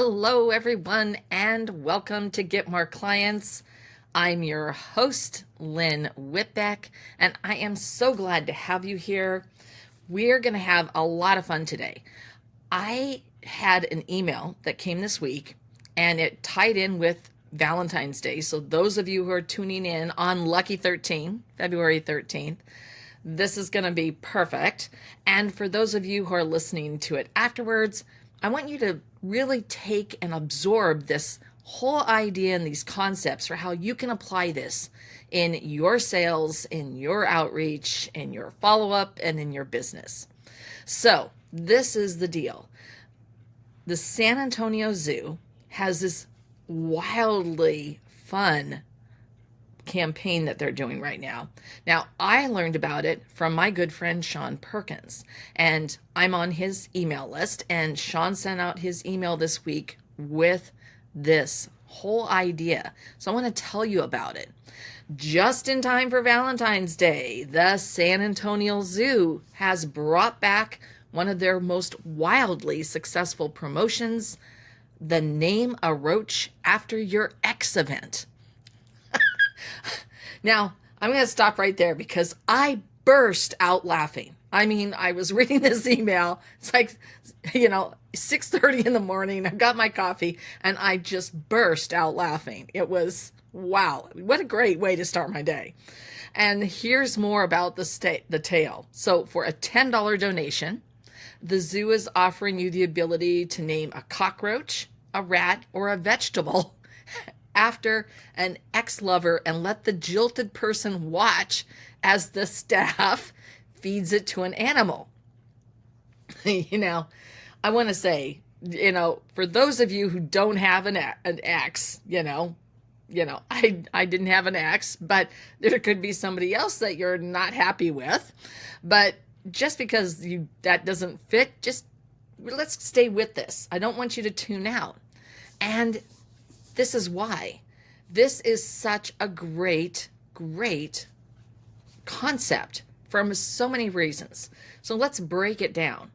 Hello, everyone, and welcome to Get More Clients. I'm your host, Lynn Whitbeck, and I am so glad to have you here. We're going to have a lot of fun today. I had an email that came this week, and it tied in with Valentine's Day. So those of you who are tuning in on Lucky 13, February 13th, this is going to be perfect. And for those of you who are listening to it afterwards, I want you to really take and absorb this whole idea and these concepts for how you can apply this in your sales, in your outreach, in your follow-up, and in your business. So this is the deal. The San Antonio Zoo has this wildly fun campaign that they're doing right now. Now, I learned about it from my good friend Sean Perkins, and I'm on his email list, and Sean sent out his email this week with this whole idea. So I want to tell you about it. Just in time for Valentine's Day, the San Antonio Zoo has brought back one of their most wildly successful promotions, the Name a Roach After Your Ex event. Now, I'm going to stop right there because I burst out laughing. I mean, I was reading this email. It's like, 6:30 in the morning. I got my coffee and I just burst out laughing. It was, wow, what a great way to start my day. And here's more about the tale. So for a $10 donation, the zoo is offering you the ability to name a cockroach, a rat, or a vegetable after an ex-lover and let the jilted person watch as the staff feeds it to an animal. I want to say, for those of you who don't have an ex, I didn't have an ex, but there could be somebody else that you're not happy with. But just because that doesn't fit, just let's stay with this. I don't want you to tune out. And this is why. This is such a great concept from so many reasons. So let's break it down.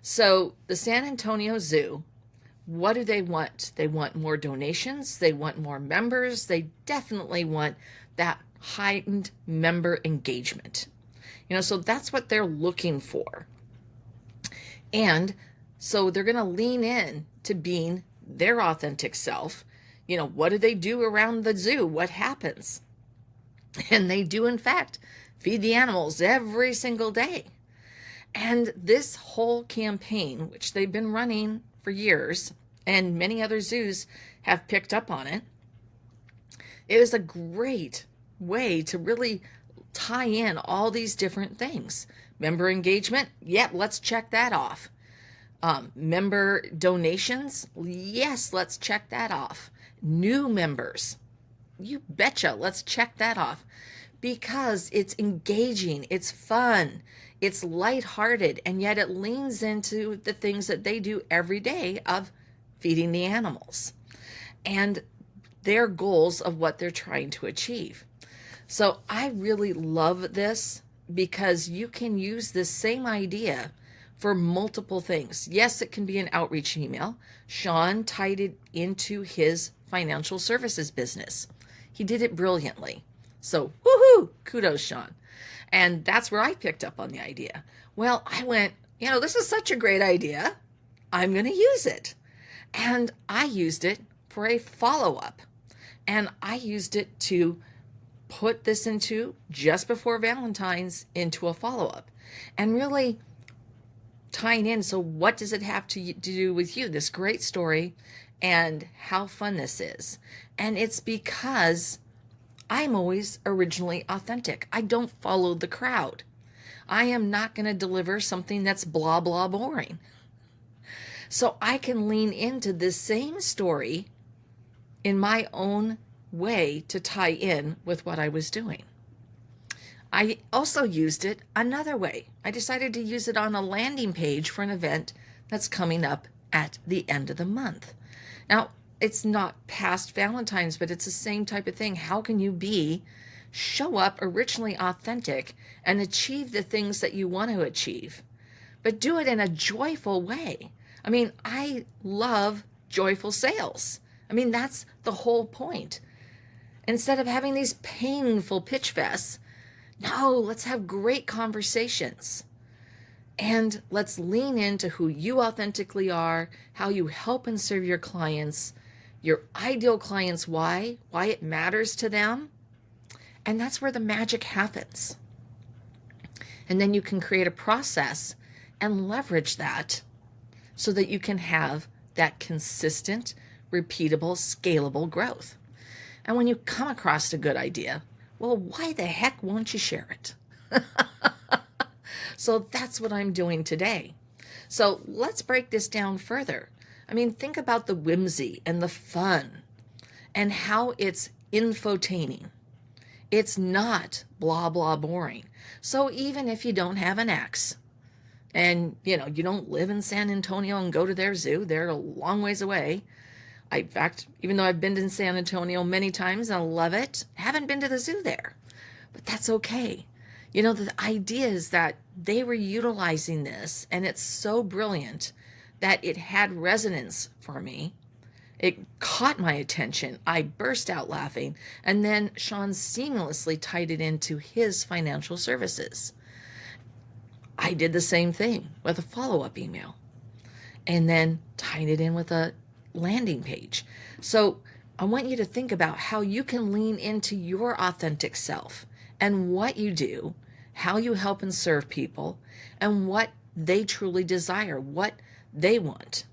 So the San Antonio Zoo, what do they want? They want more donations. They want more members. They definitely want that heightened member engagement. So that's what they're looking for. And so they're going to lean in to being their authentic self. What do they do around the zoo? What happens? And they do, in fact, feed the animals every single day. And this whole campaign, which they've been running for years, and many other zoos have picked up on it, it is a great way to really tie in all these different things. Member engagement, yep, let's check that off. Member donations, yes, let's check that off. New members, you betcha, let's check that off. Because it's engaging, it's fun, it's lighthearted, and yet it leans into the things that they do every day of feeding the animals and their goals of what they're trying to achieve. So I really love this because you can use this same idea for multiple things. Yes, it can be an outreach email. Sean tied it into his financial services business. He did it brilliantly. So, woohoo, kudos, Sean. And that's where I picked up on the idea. Well, I went, this is such a great idea. I'm going to use it. And I used it for a follow-up. And I used it to put this into, just before Valentine's, into a follow-up. And really tying in, so what does it have to do with you? This great story and how fun this is. And it's because I'm always originally authentic. I don't follow the crowd. I am not going to deliver something that's blah, blah, boring. So I can lean into this same story in my own way to tie in with what I was doing. I also used it another way. I decided to use it on a landing page for an event that's coming up at the end of the month. Now, it's not past Valentine's, but it's the same type of thing. How can you show up originally authentic and achieve the things that you want to achieve, but do it in a joyful way? I mean, I love joyful sales. I mean, that's the whole point. Instead of having these painful pitch fests, no, let's have great conversations. And let's lean into who you authentically are, how you help and serve your clients, your ideal clients, why it matters to them. And that's where the magic happens. And then you can create a process and leverage that so that you can have that consistent, repeatable, scalable growth. And when you come across a good idea, well, why the heck won't you share it? So that's what I'm doing today. So let's break this down further. I mean, think about the whimsy and the fun and how it's infotaining. It's not blah, blah, boring. So even if you don't have an ex and, you don't live in San Antonio and go to their zoo, they're a long ways away. In fact, even though I've been to San Antonio many times and I love it, haven't been to the zoo there. But that's okay. The idea is that they were utilizing this, and it's so brilliant that it had resonance for me. It caught my attention. I burst out laughing, and then Sean seamlessly tied it into his financial services. I did the same thing with a follow-up email, and then tied it in with a landing page. So I want you to think about how you can lean into your authentic self and what you do, how you help and serve people, and what they truly desire, what they want.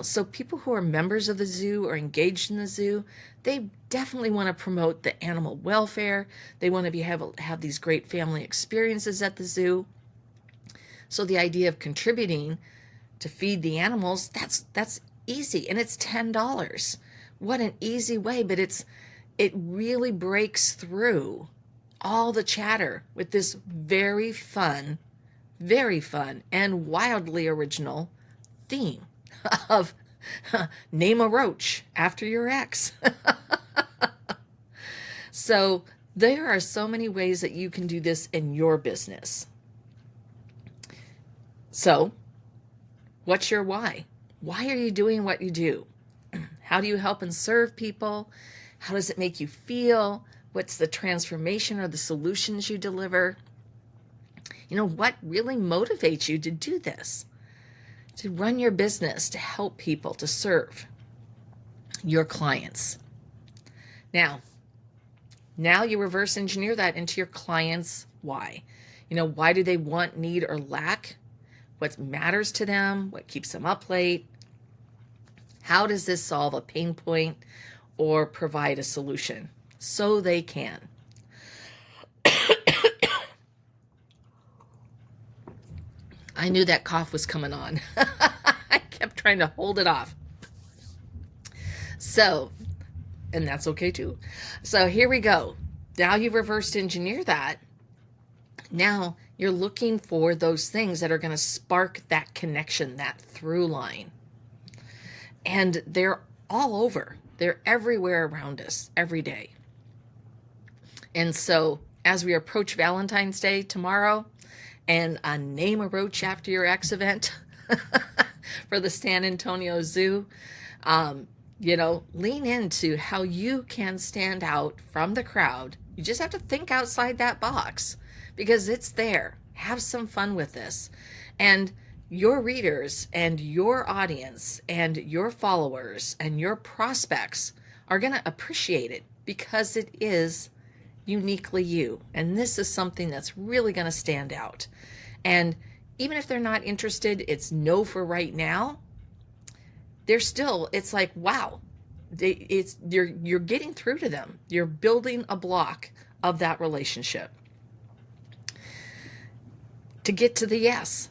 So people who are members of the zoo or engaged in the zoo, they definitely want to promote the animal welfare. They want to have these great family experiences at the zoo. So the idea of contributing to feed the animals, that's easy, and it's $10. What an easy way, but it really breaks through all the chatter with this very fun and wildly original theme of name a roach after your ex. So there are so many ways that you can do this in your business. So what's your why? Why are you doing what you do? How do you help and serve people? How does it make you feel? What's the transformation or the solutions you deliver? What really motivates you to do this? To run your business, to help people, to serve your clients. Now you reverse engineer that into your clients' why. Why do they want, need, or lack? What matters to them? What keeps them up late? How does this solve a pain point or provide a solution so they can? I knew that cough was coming on. I kept trying to hold it off. So, and that's okay too. So here we go. Now you've reversed engineered that. Now you're looking for those things that are going to spark that connection, that through line. And they're all over. They're everywhere around us every day. And so as we approach Valentine's Day tomorrow and a Name a Roach After Your Ex event for the San Antonio Zoo, lean into how you can stand out from the crowd. You just have to think outside that box because it's there. Have some fun with this. And your readers and your audience and your followers and your prospects are going to appreciate it because it is uniquely you. And this is something that's really going to stand out. And even if they're not interested, it's no for right now. They're still, it's like, wow, you're getting through to them. You're building a block of that relationship to get to the yes,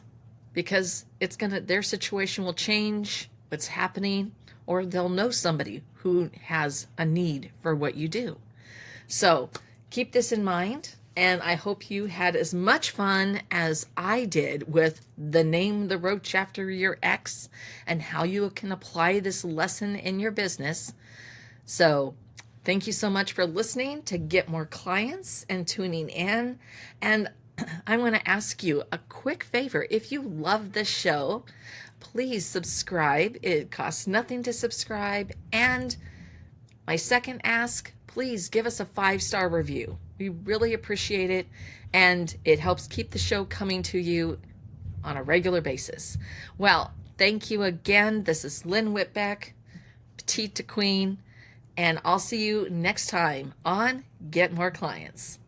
because their situation will change, what's happening, or they'll know somebody who has a need for what you do. So keep this in mind, and I hope you had as much fun as I did with the Name the Roach After Your Ex and how you can apply this lesson in your business. So thank you so much for listening to get more clients and tuning in. And I want to ask you a quick favor. If you love this show, please subscribe. It costs nothing to subscribe. And my second ask, please give us a 5-star review. We really appreciate it, and it helps keep the show coming to you on a regular basis. Well, thank you again. This is Lynn Whitbeck, Petite to Queen, and I'll see you next time on Get More Clients.